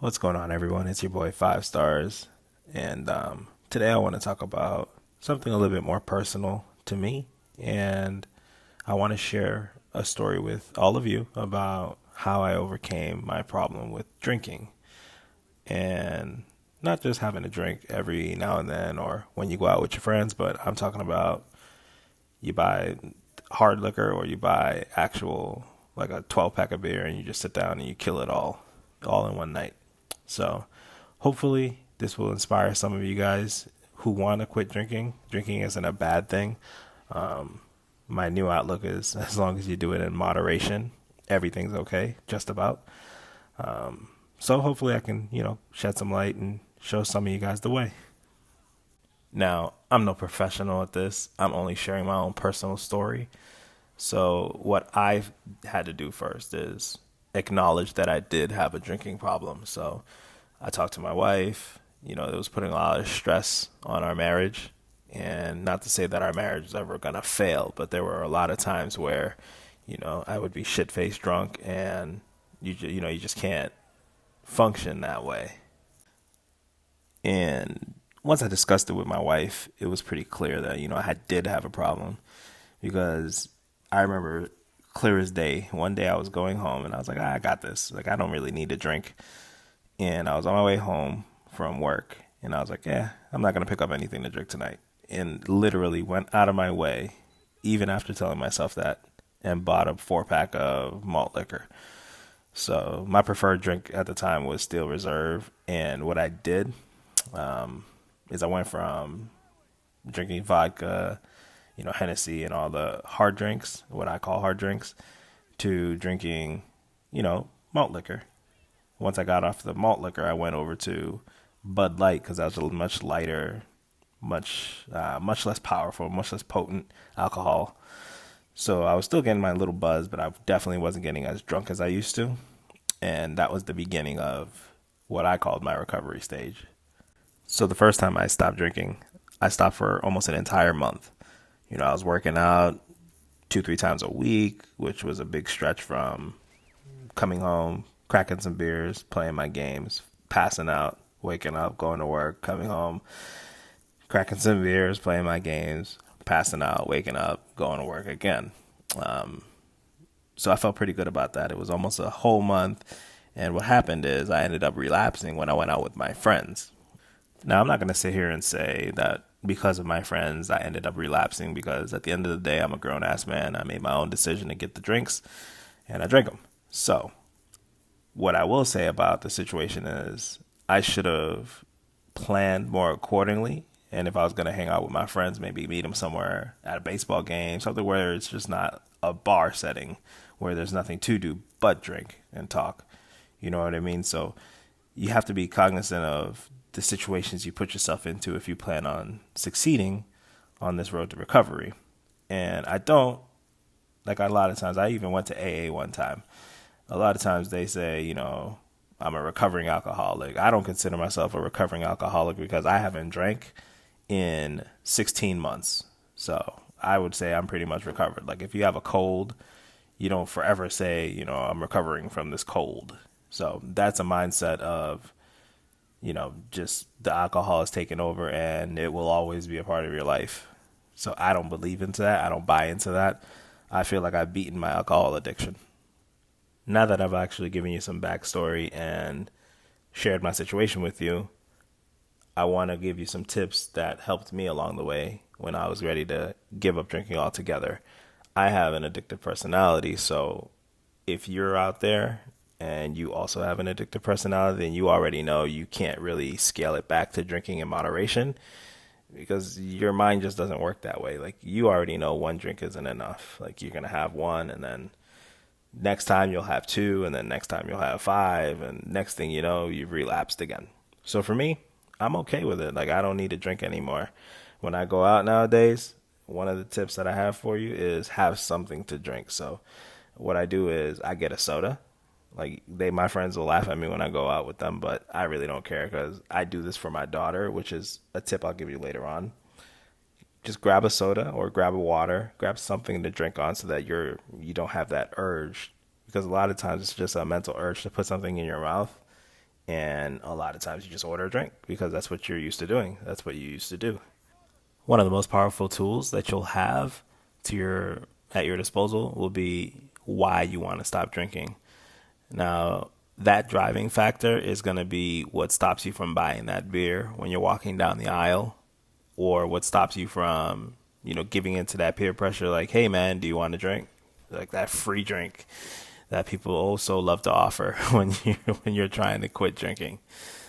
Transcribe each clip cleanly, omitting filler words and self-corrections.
What's going on, everyone? It's your boy Five Stars, and today I want to talk about something a little bit more personal to me, and I want to share a story with all of you about how I overcame my problem with drinking, and not just having a drink every now and then or when you go out with your friends, but I'm talking about you buy hard liquor or you buy actual like a 12 pack of beer and you just sit down and you kill it all in one night. So hopefully this will inspire some of you guys who want to quit drinking. Drinking isn't a bad thing. Um, my new outlook is as long as you do it in moderation, everything's okay, just about. So hopefully I can, shed some light and show some of you guys the way. Now, I'm no professional at this. I'm only sharing my own personal story. So what I've had to do first is acknowledge that I did have a drinking problem. So I talked to my wife. It was putting a lot of stress on our marriage. And not to say that our marriage is ever going to fail, but there were a lot of times where, I would be shit-faced drunk and you just can't function that way. And once I discussed it with my wife, it was pretty clear that, I did have a problem because I remember clear as day. One day I was going home and I was like, I got this. Like, I don't really need a drink. And I was on my way home from work and I was like, yeah, I'm not going to pick up anything to drink tonight. And literally went out of my way, even after telling myself that, and bought a 4 pack of malt liquor. So my preferred drink at the time was Steel Reserve. And what I did is I went from drinking vodka, Hennessy and all the hard drinks, what I call hard drinks, to drinking, malt liquor. Once I got off the malt liquor, I went over to Bud Light because that was a much lighter, much less powerful, much less potent alcohol. So I was still getting my little buzz, but I definitely wasn't getting as drunk as I used to. And that was the beginning of what I called my recovery stage. So the first time I stopped drinking, I stopped for almost an entire month. I was working out 2, 3 times a week, which was a big stretch from coming home, cracking some beers, playing my games, passing out, waking up, going to work, coming home, cracking some beers, playing my games, passing out, waking up, going to work again. Um, so I felt pretty good about that. It was almost a whole month. And what happened is I ended up relapsing when I went out with my friends. Now, I'm not going to sit here and say that because of my friends, I ended up relapsing because at the end of the day, I'm a grown ass man. I made my own decision to get the drinks and I drank them. So, what I will say about the situation is I should have planned more accordingly. And if I was going to hang out with my friends, maybe meet them somewhere at a baseball game, something where it's just not a bar setting where there's nothing to do but drink and talk. You know what I mean? So, you have to be cognizant of the situations you put yourself into if you plan on succeeding on this road to recovery. And I don't, like a lot of times, I even went to AA one time. A lot of times they say, I'm a recovering alcoholic. I don't consider myself a recovering alcoholic because I haven't drank in 16 months. So I would say I'm pretty much recovered. Like if you have a cold, you don't forever say, I'm recovering from this cold. So that's a mindset of, just the alcohol is taking over and it will always be a part of your life. So I don't believe into that. I don't buy into that. I feel like I've beaten my alcohol addiction. Now that I've actually given you some backstory and shared my situation with you, I want to give you some tips that helped me along the way when I was ready to give up drinking altogether. I have an addictive personality, so if you're out there and you also have an addictive personality, then you already know you can't really scale it back to drinking in moderation because your mind just doesn't work that way. Like you already know one drink isn't enough. Like you're going to have one and then next time you'll have two and then next time you'll have five and next thing you know, you've relapsed again. So for me, I'm okay with it. Like I don't need to drink anymore. When I go out nowadays, one of the tips that I have for you is have something to drink. So what I do is I get a soda. Like my friends will laugh at me when I go out with them, but I really don't care because I do this for my daughter, which is a tip I'll give you later on. Just grab a soda or grab a water, grab something to drink on so that you don't have that urge because a lot of times it's just a mental urge to put something in your mouth And a lot of times you just order a drink because that's what you're used to doing. That's what you used to do. One of the most powerful tools that you'll have to your at your disposal will be why you want to stop drinking. Now, that driving factor is going to be what stops you from buying that beer when you're walking down the aisle, or what stops you from, giving into that peer pressure like, "Hey man, do you want a drink?" Like that free drink that people also love to offer when you're trying to quit drinking.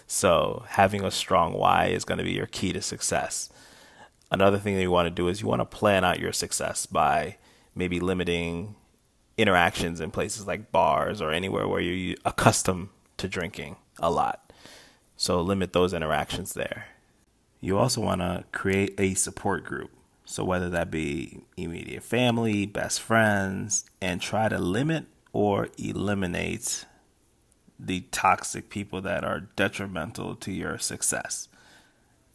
So, having a strong why is going to be your key to success. Another thing that you want to do is you want to plan out your success by maybe limiting interactions in places like bars or anywhere where you're accustomed to drinking a lot. So limit those interactions there. You also want to create a support group. So whether that be immediate family, best friends, and try to limit or eliminate the toxic people that are detrimental to your success.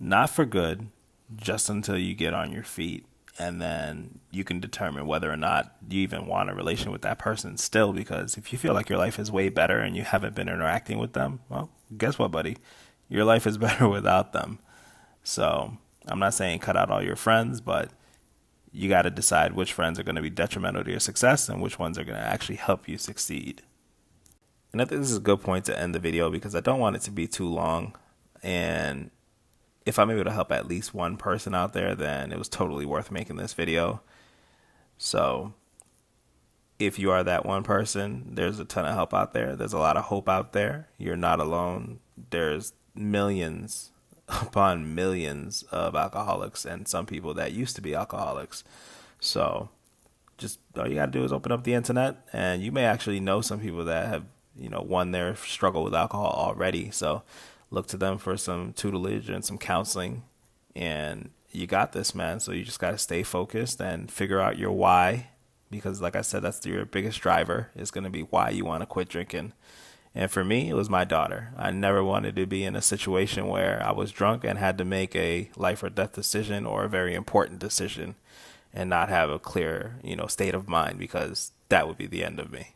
Not for good, just until you get on your feet, and then you can determine whether or not you even want a relation with that person still. Because if you feel like your life is way better and you haven't been interacting with them, well, guess what, buddy? Your life is better without them. So I'm not saying cut out all your friends, but you got to decide which friends are going to be detrimental to your success and which ones are going to actually help you succeed. And I think this is a good point to end the video because I don't want it to be too long. And if I'm able to help at least one person out there, then it was totally worth making this video. So if you are that one person, there's a ton of help out there. There's a lot of hope out there. You're not alone. There's millions upon millions of alcoholics and some people that used to be alcoholics. So just all you got to do is open up the internet, and you may actually know some people that have, won their struggle with alcohol already. So look to them for some tutelage and some counseling, and you got this, man. So you just got to stay focused and figure out your why, because like I said, that's your biggest driver is going to be why you want to quit drinking. And for me, it was my daughter. I never wanted to be in a situation where I was drunk and had to make a life or death decision or a very important decision and not have a clear, state of mind, because that would be the end of me.